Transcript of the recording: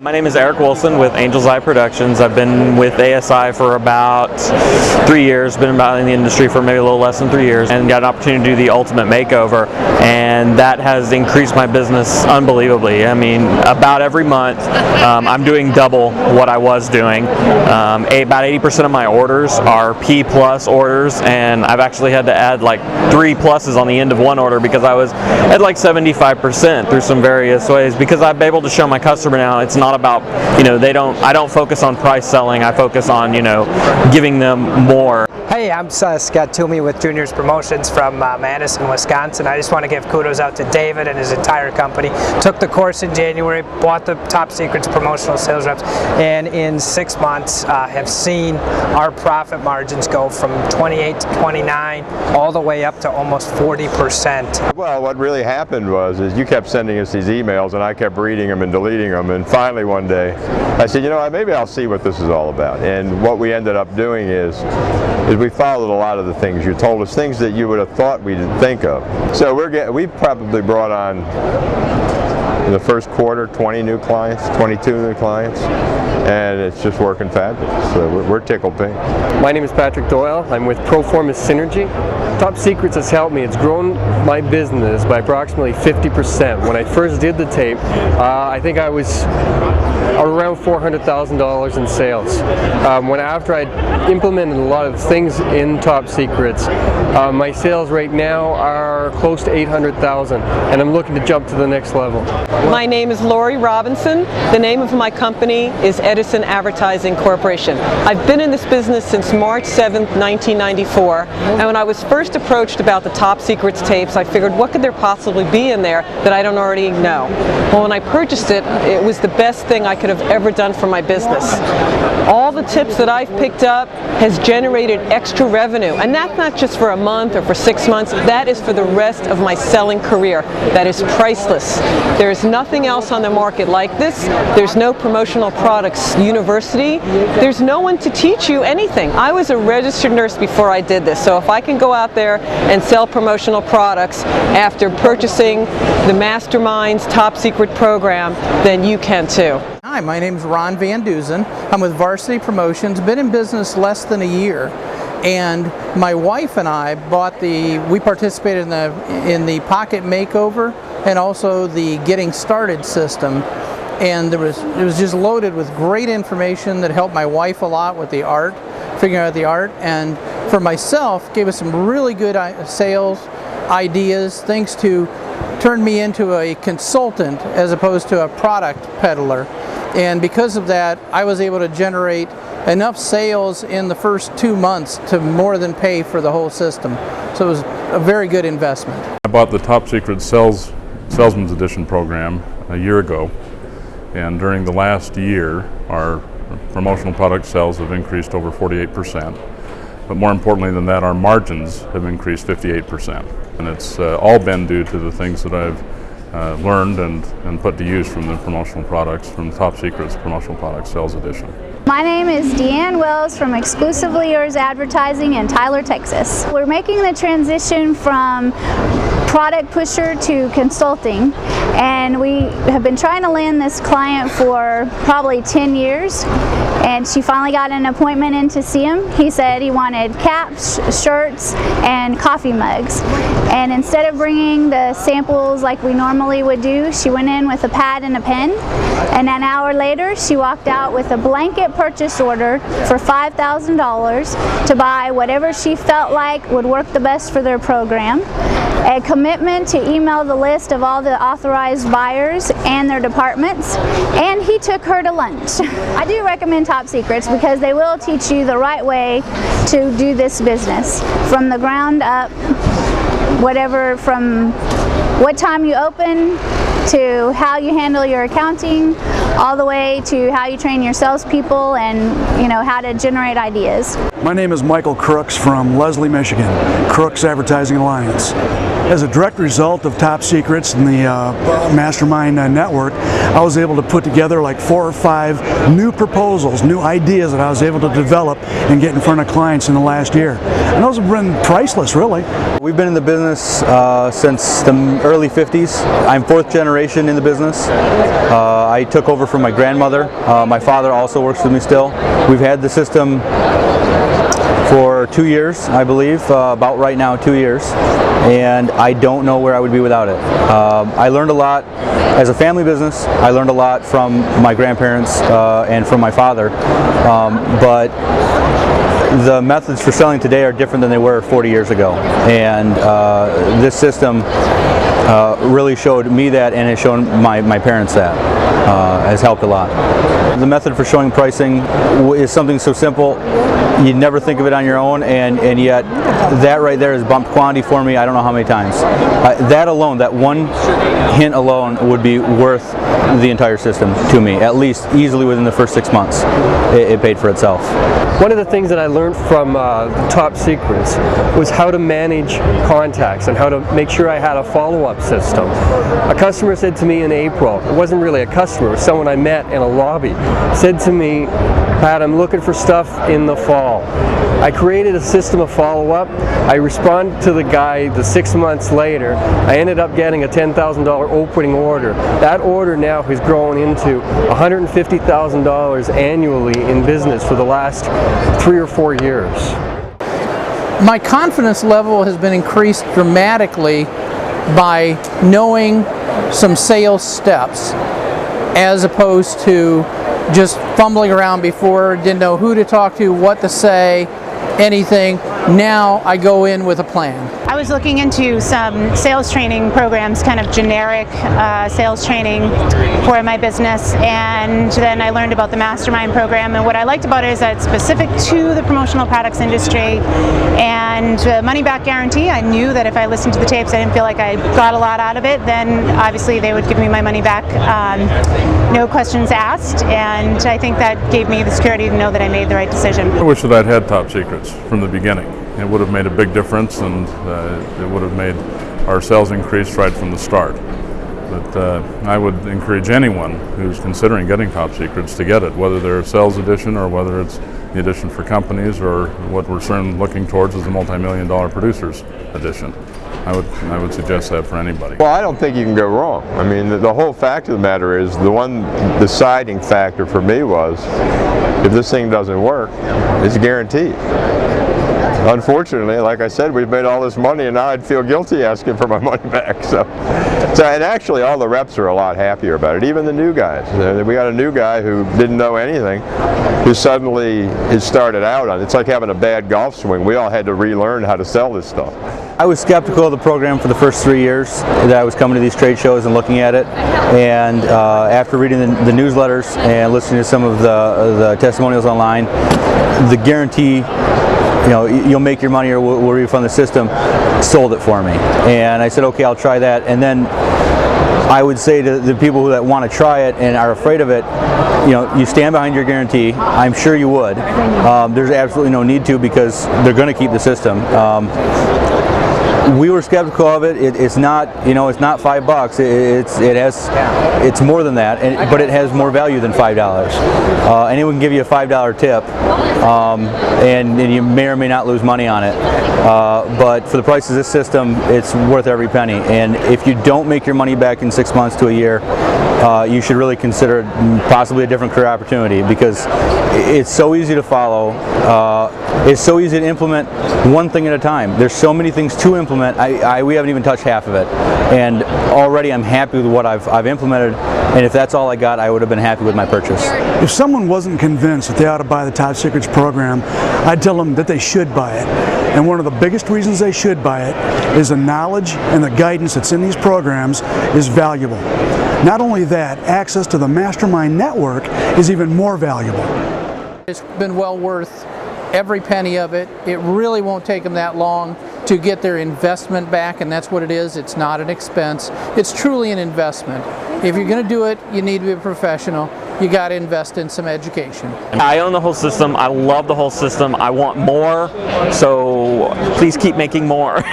My name is Eric Wilson with Angel's Eye Productions. I've been with ASI for about 3 years, been about in the industry for maybe a little less than 3 years, and got an opportunity to do the Ultimate Makeover, and that has increased my business unbelievably. I mean, about every month I'm doing double what I was doing. About 80% of my orders are P plus orders, and I've actually had to add like 3 pluses on the end of one order because I was at like 75% through some various ways, because I'm able to show my customer now it's not about, I don't focus on price selling, I focus on, giving them more. Hey, I'm Scott Toomey with Junior's Promotions from Madison, Wisconsin. I just want to give kudos out to David and his entire company. Took the course in January, bought the Top Secrets Promotional Sales Reps, and in 6 months have seen our profit margins go from 28 to 29 all the way up to almost 40%. Well, what really happened was you kept sending us these emails and I kept reading them and deleting them, and finally one day I said, maybe I'll see what this is all about. And what we ended up doing is we followed a lot of the things you told us, things that you would have thought we didn't think of. So we've probably brought on, in the first quarter, 20 new clients, 22 new clients, and it's just working fabulous. So we're tickled pink. My name is Patrick Doyle. I'm with Proforma Synergy. Top Secrets has helped me. It's grown my business by approximately 50%. When I first did the tape, I think I was around $400,000 in sales. After I implemented a lot of things in Top Secrets, my sales right now are close to $800,000, and I'm looking to jump to the next level. My name is Lori Robinson. The name of my company is Edison Advertising Corporation. I've been in this business since March 7th, 1994, and when I was first approached about the Top Secrets tapes, I figured, what could there possibly be in there that I don't already know? Well, when I purchased it, it was the best thing I could have ever done for my business. All the tips that I've picked up has generated extra revenue, and that's not just for a month or for 6 months, that is for the rest of my selling career. That is priceless. There is nothing else on the market like this. There's no promotional products university. There's no one to teach you anything. I was a registered nurse before I did this, so if I can go out there and sell promotional products after purchasing the Mastermind's Top Secret program, then you can too. Hi, my name is Ron Van Duzen. I'm with Varsity Promotions, been in business less than a year, and my wife and I we participated in the Pocket Makeover and also the Getting Started system, and it was just loaded with great information that helped my wife a lot with the art, figuring out the art, and for myself gave us some really good sales ideas, things to turn me into a consultant as opposed to a product peddler. And because of that, I was able to generate enough sales in the first 2 months to more than pay for the whole system. So it was a very good investment. I bought the Top Secret Salesman's Edition program a year ago, and during the last year our promotional product sales have increased over 48%. But more importantly than that, our margins have increased 58%. And it's all been due to the things that I've learned and put to use from the promotional products, from Top Secret's Promotional Products Sales Edition. My name is Deanne Wells from Exclusively Yours Advertising in Tyler, Texas. We're making the transition from product pusher to consulting, and we have been trying to land this client for probably 10 years, and she finally got an appointment in to see him. He said he wanted caps, shirts, and coffee mugs, and instead of bringing the samples like we normally would do, she went in with a pad and a pen, and an hour later she walked out with a blanket purchase order for $5,000 to buy whatever she felt like would work the best for their program, a commitment to email the list of all the authorized buyers and their departments, and he took her to lunch. I do recommend Top Secrets because they will teach you the right way to do this business from the ground up, whatever, from what time you open to how you handle your accounting, all the way to how you train your salespeople and how to generate ideas. My name is Michael Crooks from Leslie, Michigan, Crooks Advertising Alliance. As a direct result of Top Secrets and the Mastermind Network, I was able to put together like 4 or 5 new proposals, new ideas that I was able to develop and get in front of clients in the last year. And those have been priceless, really. We've been in the business since the early 50s. I'm 4th generation in the business. I took over from my grandmother. My father also works with me still. We've had the system for 2 years, I believe, about right now 2 years, and I don't know where I would be without it. I learned a lot as a family business. I learned a lot from my grandparents and from my father, but the methods for selling today are different than they were 40 years ago, and this system really showed me that, and has shown my parents that. Has helped a lot. The method for showing pricing is something so simple, you'd never think of it on your own, and yet that right there has bumped quantity for me I don't know how many times. That alone, that one hint alone would be worth the entire system to me, at least easily within the first 6 months. It paid for itself. One of the things that I learned from Top Secrets was how to manage contacts and how to make sure I had a follow-up system. A customer said to me in April, it wasn't really a customer, it was someone I met in a lobby, said to me, "Pat, I'm looking for stuff in the fall." I created a system of follow-up. I responded to the guy 6 months later. I ended up getting a $10,000 opening order. That order now has grown into $150,000 annually in business for the last 3 or 4 years. My confidence level has been increased dramatically by knowing some sales steps, as opposed to just fumbling around before, didn't know who to talk to, what to say, anything. Now I go in with a plan. I was looking into some sales training programs, kind of generic sales training for my business, and then I learned about the Mastermind program, and what I liked about it is that it's specific to the promotional products industry, and money back guarantee. I knew that if I listened to the tapes I didn't feel like I got a lot out of it, then obviously they would give me my money back, no questions asked, and I think that gave me the security to know that I made the right decision. I wish that I'd had Top Secrets from the beginning. It would have made a big difference, and it would have made our sales increase right from the start. But I would encourage anyone who's considering getting Top Secrets to get it, whether they're a sales edition or whether it's the edition for companies, or what we're certainly looking towards is the multi-million-dollar producers edition. I would suggest that for anybody. Well, I don't think you can go wrong. I mean, the whole fact of the matter is, the one deciding factor for me was, if this thing doesn't work, it's guaranteed. Unfortunately, like I said, we've made all this money, and now I'd feel guilty asking for my money back. So and actually, all the reps are a lot happier about it. Even the new guys. We got a new guy who didn't know anything, who suddenly has started out on it. It's like having a bad golf swing. We all had to relearn how to sell this stuff. I was skeptical of the program for the first 3 years that I was coming to these trade shows and looking at it, and after reading the newsletters and listening to some of the testimonials online, the guarantee, you'll make your money or we'll refund the system, sold it for me. And I said, okay, I'll try that. And then I would say to the people that want to try it and are afraid of it, you stand behind your guarantee. I'm sure you would. There's absolutely no need to, because they're going to keep the system. We were skeptical of it. It's not, it's not $5. It's more than that, but it has more value than $5. Anyone can give you a $5 tip, and you may or may not lose money on it. But for the price of this system, it's worth every penny. And if you don't make your money back in 6 months to a year, you should really consider possibly a different career opportunity, because it's so easy to follow. It's so easy to implement one thing at a time. There's so many things to implement. We haven't even touched half of it, and already I'm happy with what I've implemented. And if that's all I got, I would have been happy with my purchase. If someone wasn't convinced that they ought to buy the Top Secrets program, I'd tell them that they should buy it. And one of the biggest reasons they should buy it is the knowledge and the guidance that's in these programs is valuable. Not only that, access to the Mastermind Network is even more valuable. It's been well worth every penny of it. It really won't take them that long to get their investment back, and that's what it is. It's not an expense. It's truly an investment. If you're going to do it, you need to be a professional. You got to invest in some education. I own the whole system. I love the whole system. I want more, so please keep making more.